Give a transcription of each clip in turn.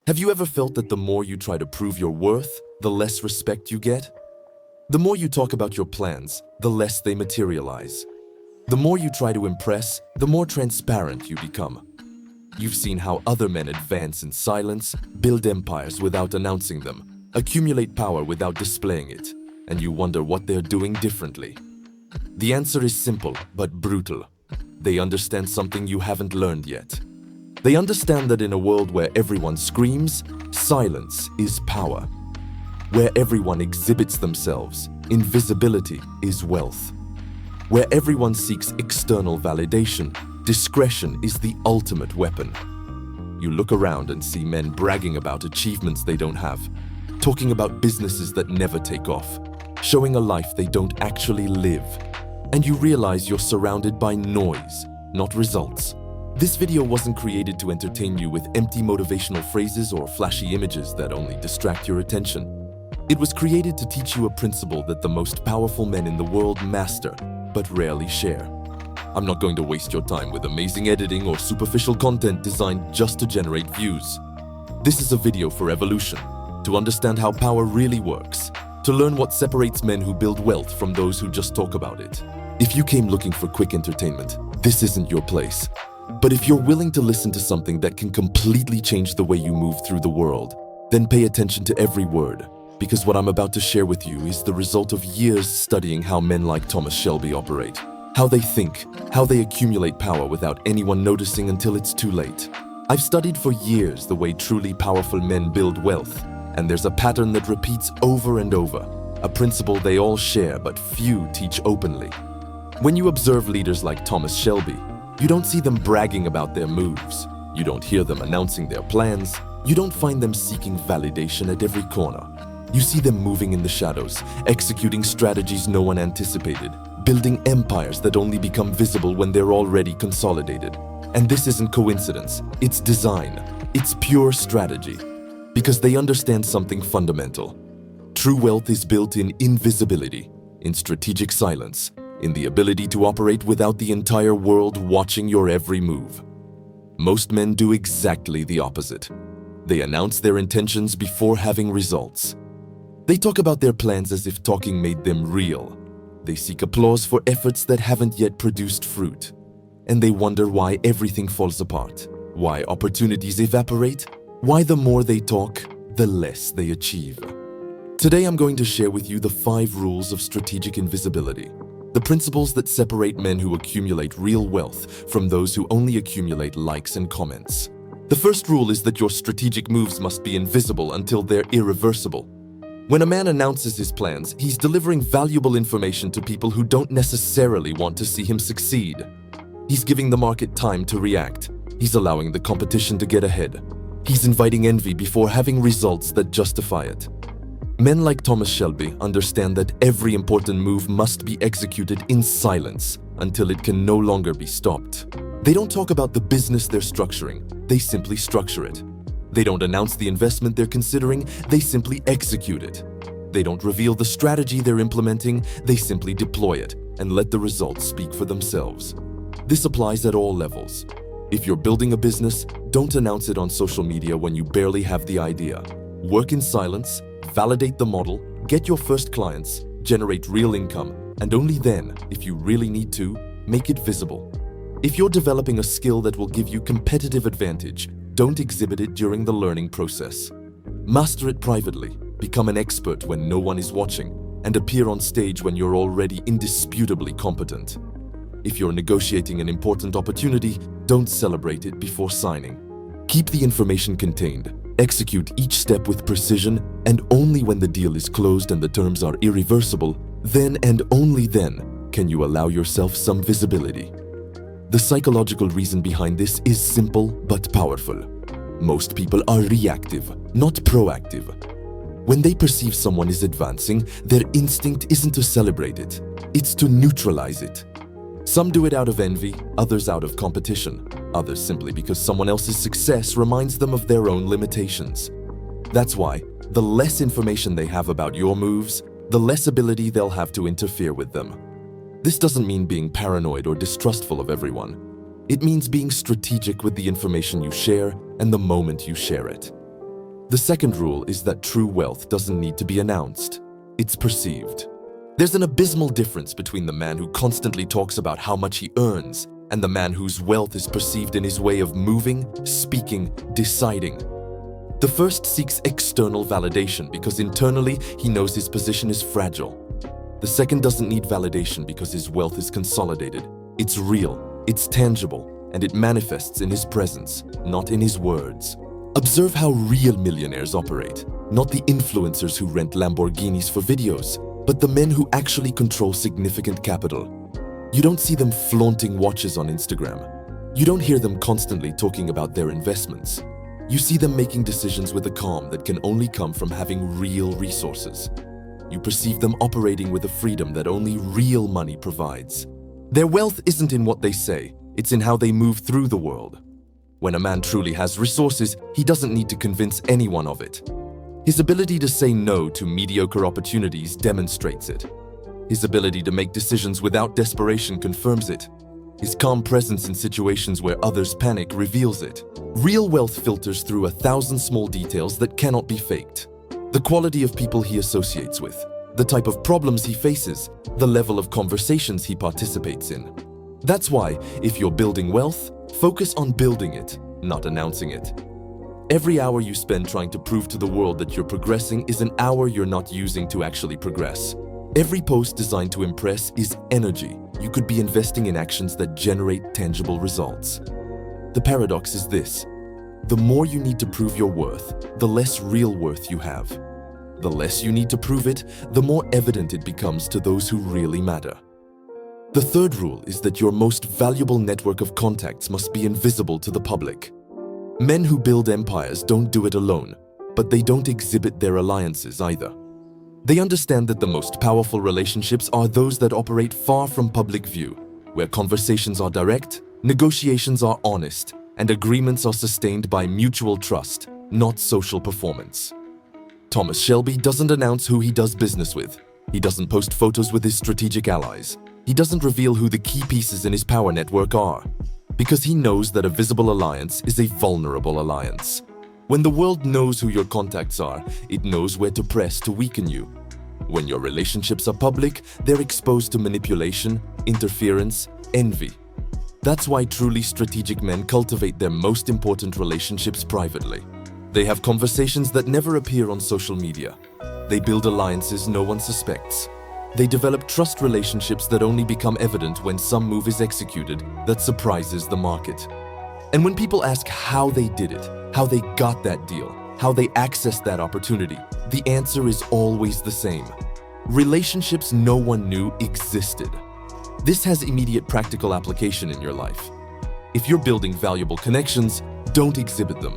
Have you ever felt that the more you try to prove your worth, the less respect you get? The more you talk about your plans, the less they materialize. The more you try to impress, the more transparent you become. You've seen how other men advance in silence, build empires without announcing them, accumulate power without displaying it, and you wonder what they're doing differently. The answer is simple but brutal. They understand something you haven't learned yet. They understand that in a world where everyone screams, silence is power. Where everyone exhibits themselves, invisibility is wealth. Where everyone seeks external validation, discretion is the ultimate weapon. You look around and see men bragging about achievements they don't have, talking about businesses that never take off, showing a life they don't actually live. And you realize you're surrounded by noise, not results. This video wasn't created to entertain you with empty motivational phrases or flashy images that only distract your attention. It was created to teach you a principle that the most powerful men in the world master, but rarely share. I'm not going to waste your time with amazing editing or superficial content designed just to generate views. This is a video for evolution, to understand how power really works, to learn what separates men who build wealth from those who just talk about it. If you came looking for quick entertainment, this isn't your place. But if you're willing to listen to something that can completely change the way you move through the world, then pay attention to every word, because what I'm about to share with you is the result of years studying how men like Thomas Shelby operate, how they think, how they accumulate power without anyone noticing until it's too late. I've studied for years the way truly powerful men build wealth, and there's a pattern that repeats over and over, a principle they all share but few teach openly. When you observe leaders like Thomas Shelby, you don't see them bragging about their moves. You don't hear them announcing their plans. You don't find them seeking validation at every corner. You see them moving in the shadows, executing strategies no one anticipated, building empires that only become visible when they're already consolidated. And this isn't coincidence, it's design, it's pure strategy. Because they understand something fundamental. True wealth is built in invisibility, in strategic silence, in the ability to operate without the entire world watching your every move. Most men do exactly the opposite. They announce their intentions before having results. They talk about their plans as if talking made them real. They seek applause for efforts that haven't yet produced fruit. And they wonder why everything falls apart, why opportunities evaporate, why the more they talk, the less they achieve. Today I'm going to share with you the 5 rules of strategic invisibility. The principles that separate men who accumulate real wealth from those who only accumulate likes and comments. The first rule is that your strategic moves must be invisible until they're irreversible. When a man announces his plans, he's delivering valuable information to people who don't necessarily want to see him succeed. He's giving the market time to react. He's allowing the competition to get ahead. He's inviting envy before having results that justify it. Men like Thomas Shelby understand that every important move must be executed in silence until it can no longer be stopped. They don't talk about the business they're structuring, they simply structure it. They don't announce the investment they're considering, they simply execute it. They don't reveal the strategy they're implementing, they simply deploy it and let the results speak for themselves. This applies at all levels. If you're building a business, don't announce it on social media when you barely have the idea. Work in silence, validate the model, get your first clients, generate real income, and only then, if you really need to, make it visible. If you're developing a skill that will give you competitive advantage, don't exhibit it during the learning process. Master it privately, become an expert when no one is watching, and appear on stage when you're already indisputably competent. If you're negotiating an important opportunity, don't celebrate it before signing. Keep the information contained. Execute each step with precision, and only when the deal is closed and the terms are irreversible, then and only then can you allow yourself some visibility. The psychological reason behind this is simple but powerful. Most people are reactive, not proactive. When they perceive someone is advancing, their instinct isn't to celebrate it, it's to neutralize it. Some do it out of envy, others out of competition, others simply because someone else's success reminds them of their own limitations. That's why, the less information they have about your moves, the less ability they'll have to interfere with them. This doesn't mean being paranoid or distrustful of everyone. It means being strategic with the information you share and the moment you share it. The second rule is that true wealth doesn't need to be announced. It's perceived. There's an abysmal difference between the man who constantly talks about how much he earns and the man whose wealth is perceived in his way of moving, speaking, deciding. The first seeks external validation because internally he knows his position is fragile. The second doesn't need validation because his wealth is consolidated. It's real, it's tangible, and it manifests in his presence, not in his words. Observe how real millionaires operate, not the influencers who rent Lamborghinis for videos, but the men who actually control significant capital. You don't see them flaunting watches on Instagram. You don't hear them constantly talking about their investments. You see them making decisions with a calm that can only come from having real resources. You perceive them operating with a freedom that only real money provides. Their wealth isn't in what they say, it's in how they move through the world. When a man truly has resources, he doesn't need to convince anyone of it. His ability to say no to mediocre opportunities demonstrates it. His ability to make decisions without desperation confirms it. His calm presence in situations where others panic reveals it. Real wealth filters through 1,000 small details that cannot be faked. The quality of people he associates with, the type of problems he faces, the level of conversations he participates in. That's why, if you're building wealth, focus on building it, not announcing it. Every hour you spend trying to prove to the world that you're progressing is an hour you're not using to actually progress. Every post designed to impress is energy you could be investing in actions that generate tangible results. The paradox is this: the more you need to prove your worth, the less real worth you have. The less you need to prove it, the more evident it becomes to those who really matter. The third rule is that your most valuable network of contacts must be invisible to the public. Men who build empires don't do it alone, but they don't exhibit their alliances either. They understand that the most powerful relationships are those that operate far from public view, where conversations are direct, negotiations are honest, and agreements are sustained by mutual trust, not social performance. Thomas Shelby doesn't announce who he does business with. He doesn't post photos with his strategic allies. He doesn't reveal who the key pieces in his power network are, because he knows that a visible alliance is a vulnerable alliance. When the world knows who your contacts are, it knows where to press to weaken you. When your relationships are public, they're exposed to manipulation, interference, envy. That's why truly strategic men cultivate their most important relationships privately. They have conversations that never appear on social media. They build alliances no one suspects. They develop trust relationships that only become evident when some move is executed that surprises the market. And when people ask how they did it, how they got that deal, how they accessed that opportunity, the answer is always the same: relationships no one knew existed. This has immediate practical application in your life. If you're building valuable connections, don't exhibit them.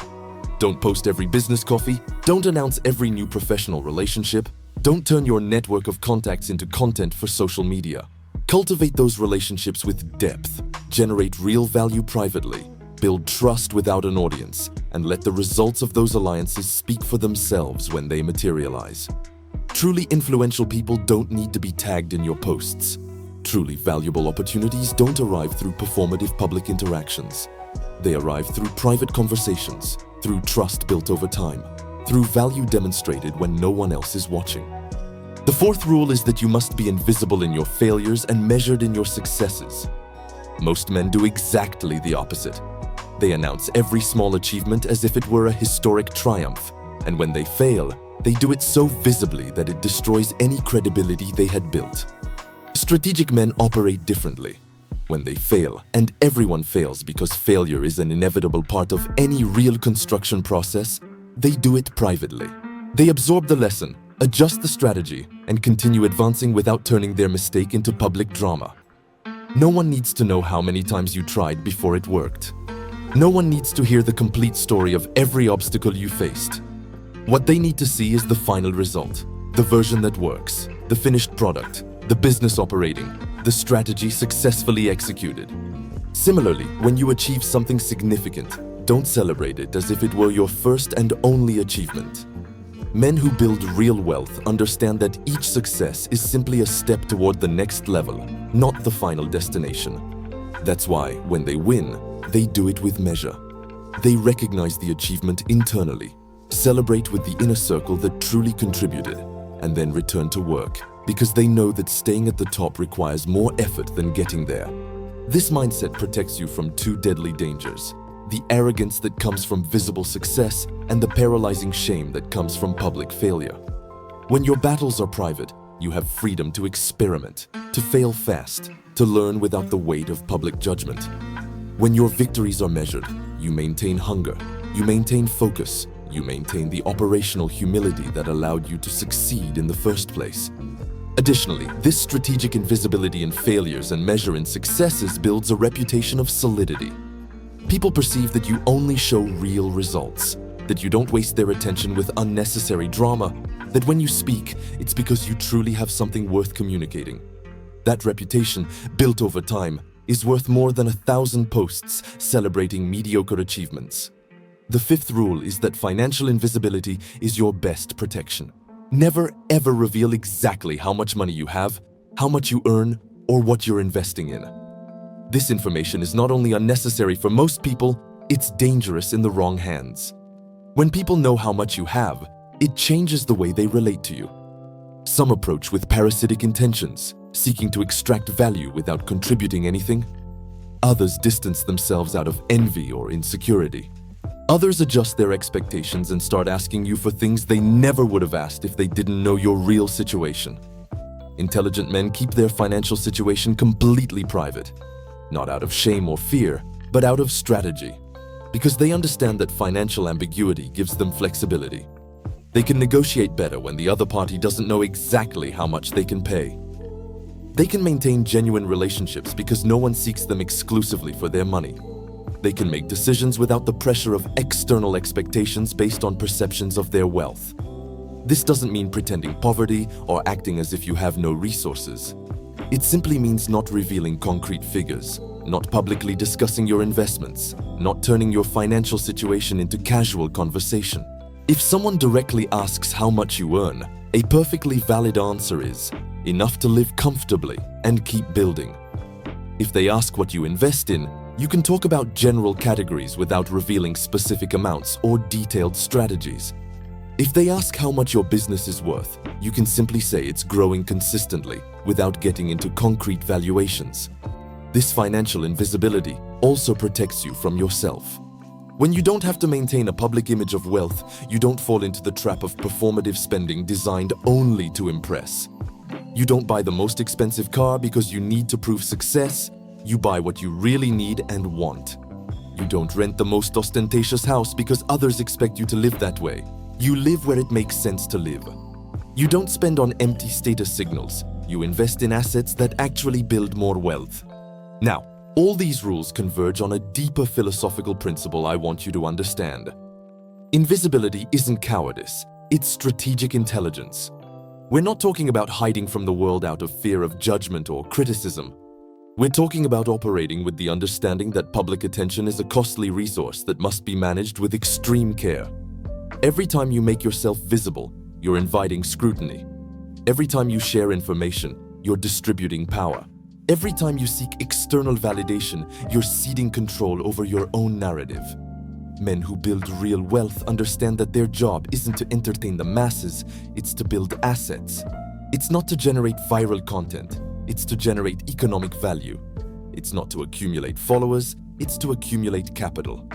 Don't post every business coffee, don't announce every new professional relationship, don't turn your network of contacts into content for social media. Cultivate those relationships with depth, generate real value privately, build trust without an audience, and let the results of those alliances speak for themselves when they materialize. Truly influential people don't need to be tagged in your posts. Truly valuable opportunities don't arrive through performative public interactions. They arrive through private conversations, through trust built over time, through value demonstrated when no one else is watching. The fourth rule is that you must be invisible in your failures and measured in your successes. Most men do exactly the opposite. They announce every small achievement as if it were a historic triumph, and when they fail, they do it so visibly that it destroys any credibility they had built. Strategic men operate differently. When they fail, and everyone fails because failure is an inevitable part of any real construction process, they do it privately. They absorb the lesson, adjust the strategy, and continue advancing without turning their mistake into public drama. No one needs to know how many times you tried before it worked. No one needs to hear the complete story of every obstacle you faced. What they need to see is the final result, the version that works, the finished product, the business operating, the strategy successfully executed. Similarly, when you achieve something significant, don't celebrate it as if it were your first and only achievement. Men who build real wealth understand that each success is simply a step toward the next level, not the final destination. That's why, when they win, they do it with measure. They recognize the achievement internally. Celebrate with the inner circle that truly contributed, and then return to work, because they know that staying at the top requires more effort than getting there. This mindset protects you from two deadly dangers: the arrogance that comes from visible success and the paralyzing shame that comes from public failure. When your battles are private, you have freedom to experiment, to fail fast, to learn without the weight of public judgment. When your victories are measured, you maintain hunger, you maintain focus, you maintain the operational humility that allowed you to succeed in the first place. Additionally, this strategic invisibility in failures and measure in successes builds a reputation of solidity. People perceive that you only show real results, that you don't waste their attention with unnecessary drama, that when you speak, it's because you truly have something worth communicating. That reputation, built over time, is worth more than 1,000 posts celebrating mediocre achievements. The fifth rule is that financial invisibility is your best protection. Never ever reveal exactly how much money you have, how much you earn, or what you're investing in. This information is not only unnecessary for most people, it's dangerous in the wrong hands. When people know how much you have, it changes the way they relate to you. Some approach with parasitic intentions, seeking to extract value without contributing anything. Others distance themselves out of envy or insecurity. Others adjust their expectations and start asking you for things they never would have asked if they didn't know your real situation. Intelligent men keep their financial situation completely private, not out of shame or fear, but out of strategy, because they understand that financial ambiguity gives them flexibility. They can negotiate better when the other party doesn't know exactly how much they can pay. They can maintain genuine relationships because no one seeks them exclusively for their money. They can make decisions without the pressure of external expectations based on perceptions of their wealth. This doesn't mean pretending poverty or acting as if you have no resources. It simply means not revealing concrete figures, not publicly discussing your investments, not turning your financial situation into casual conversation. If someone directly asks how much you earn, a perfectly valid answer is enough to live comfortably and keep building. If they ask what you invest in, you can talk about general categories without revealing specific amounts or detailed strategies. If they ask how much your business is worth, you can simply say it's growing consistently without getting into concrete valuations. This financial invisibility also protects you from yourself. When you don't have to maintain a public image of wealth, you don't fall into the trap of performative spending designed only to impress. You don't buy the most expensive car because you need to prove success. You buy what you really need and want. You don't rent the most ostentatious house because others expect you to live that way. You live where it makes sense to live. You don't spend on empty status signals. You invest in assets that actually build more wealth. Now, all these rules converge on a deeper philosophical principle I want you to understand. Invisibility isn't cowardice, it's strategic intelligence. We're not talking about hiding from the world out of fear of judgment or criticism. We're talking about operating with the understanding that public attention is a costly resource that must be managed with extreme care. Every time you make yourself visible, you're inviting scrutiny. Every time you share information, you're distributing power. Every time you seek external validation, you're ceding control over your own narrative. Men who build real wealth understand that their job isn't to entertain the masses, it's to build assets. It's not to generate viral content. It's to generate economic value. It's not to accumulate followers, it's to accumulate capital.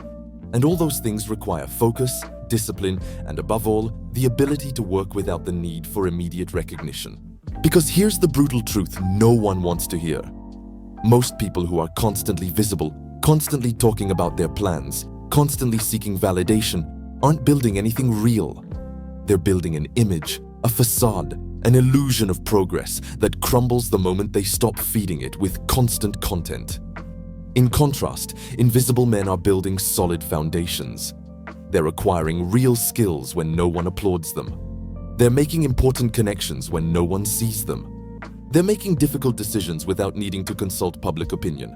And all those things require focus, discipline, and above all, the ability to work without the need for immediate recognition. Because here's the brutal truth no one wants to hear. Most people who are constantly visible, constantly talking about their plans, constantly seeking validation, aren't building anything real. They're building an image, a facade, an illusion of progress that crumbles the moment they stop feeding it with constant content. In contrast, invisible men are building solid foundations. They're acquiring real skills when no one applauds them. They're making important connections when no one sees them. They're making difficult decisions without needing to consult public opinion.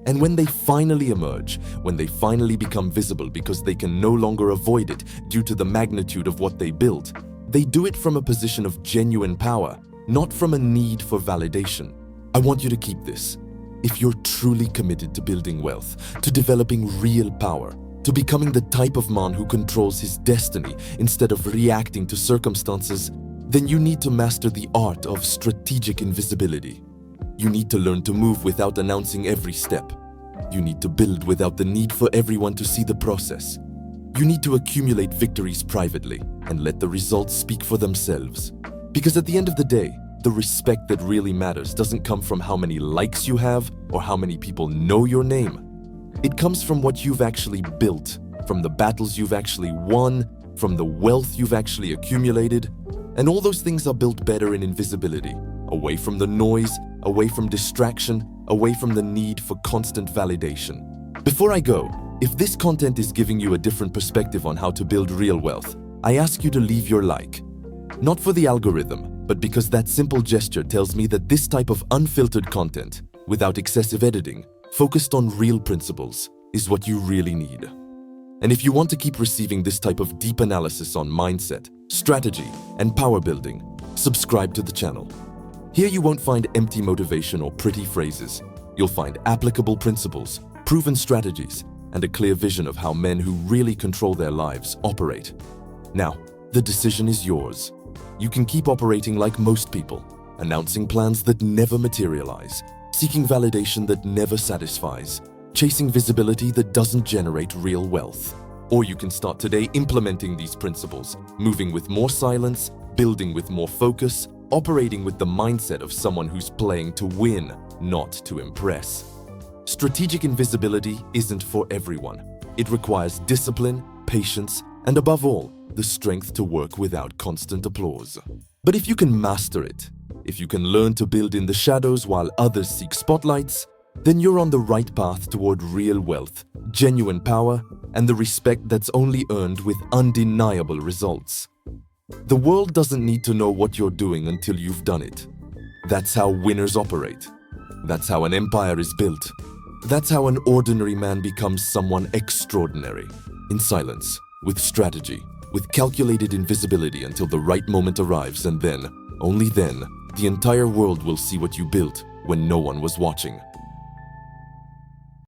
And when they finally emerge, when they finally become visible because they can no longer avoid it due to the magnitude of what they built, they do it from a position of genuine power, not from a need for validation. I want you to keep this. If you're truly committed to building wealth, to developing real power, to becoming the type of man who controls his destiny instead of reacting to circumstances, then you need to master the art of strategic invisibility. You need to learn to move without announcing every step. You need to build without the need for everyone to see the process. You need to accumulate victories privately and let the results speak for themselves. Because at the end of the day, the respect that really matters doesn't come from how many likes you have or how many people know your name. It comes from what you've actually built, from the battles you've actually won, from the wealth you've actually accumulated. And all those things are built better in invisibility, away from the noise, away from distraction, away from the need for constant validation. Before I go, if this content is giving you a different perspective on how to build real wealth, I ask you to leave your like. Not for the algorithm, but because that simple gesture tells me that this type of unfiltered content, without excessive editing, focused on real principles, is what you really need. And if you want to keep receiving this type of deep analysis on mindset, strategy, and power building, subscribe to the channel. Here you won't find empty motivation or pretty phrases. You'll find applicable principles, proven strategies, and a clear vision of how men who really control their lives operate. Now, the decision is yours. You can keep operating like most people, announcing plans that never materialize, seeking validation that never satisfies, chasing visibility that doesn't generate real wealth. Or you can start today implementing these principles, moving with more silence, building with more focus, operating with the mindset of someone who's playing to win, not to impress. Strategic invisibility isn't for everyone. It requires discipline, patience, and above all, the strength to work without constant applause. But if you can master it, if you can learn to build in the shadows while others seek spotlights, then you're on the right path toward real wealth, genuine power, and the respect that's only earned with undeniable results. The world doesn't need to know what you're doing until you've done it. That's how winners operate. That's how an empire is built. That's how an ordinary man becomes someone extraordinary. In silence, with strategy, with calculated invisibility until the right moment arrives, and then, only then, the entire world will see what you built when no one was watching.